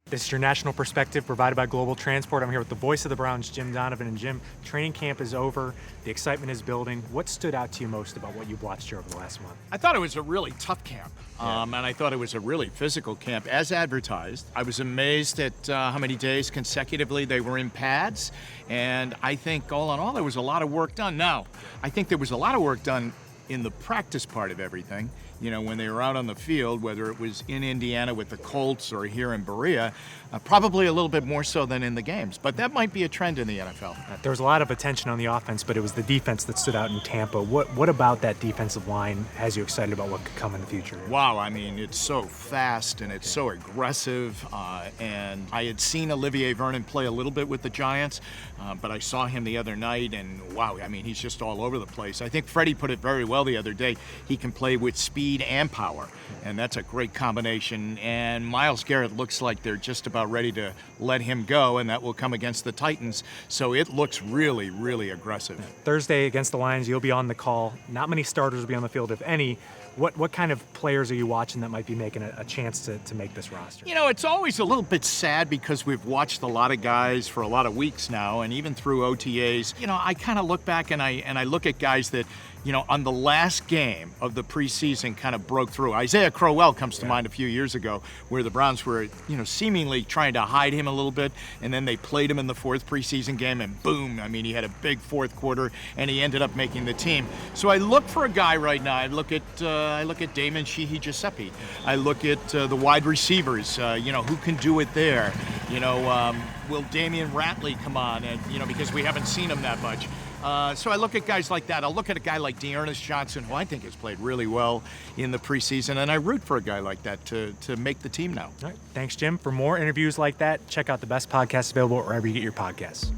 This is your national perspective provided by Global Transport. I'm here with the voice of the Browns, Jim Donovan. And Jim, training camp is over. The excitement is building. What stood out to you most about what you've watched here over the last month? I thought it was a really tough camp, and I thought it was a really physical camp, as advertised. I was amazed at how many days consecutively they were in pads, and I think all in all there was a lot of work done. Now, I think there was a lot of work done in the practice part of everything. You know, when they were out on the field, whether it was in Indiana with the Colts or here in Berea, probably a little bit more so than in the games. But that might be a trend in the NFL. There was a lot of attention on the offense, but it was the defense that stood out in Tampa. What about that defensive line has you excited about what could come in the future? Wow, I mean, it's so fast and it's so aggressive. And I had seen Olivier Vernon play a little bit with the Giants, but I saw him the other night, and wow, I mean, he's just all over the place. I think Freddie put it very well the other day. He can play with speed and power, and that's a great combination. And Myles Garrett looks like they're just about ready to let him go, and that will come against the Titans. So it looks really, really aggressive. Thursday against the Lions, you'll be on the call. Not many starters will be on the field, if any. What kind of players are you watching that might be making a chance to make this roster? You know, it's always a little bit sad because we've watched a lot of guys for a lot of weeks now, and even through OTAs. You know, I kind of look back and I look at guys that, you know, on the last game of the preseason kind of broke through. Isaiah Crowell comes to mind a few years ago, where the Browns were, you know, seemingly trying to hide him a little bit, and then they played him in the fourth preseason game, and boom, I mean, he had a big fourth quarter, and he ended up making the team. So I look for a guy right now. I look at Damon Sheehy-Guiseppi. I look at the wide receivers, you know, who can do it there. You know, will Damian Ratley come on? And, you know, because we haven't seen him that much. So I look at guys like that. I'll look at a guy like Dearness Johnson, who I think has played really well in the preseason, and I root for a guy like that to make the team now. All right. Thanks, Jim. For more interviews like that, check out the best podcasts available wherever you get your podcasts.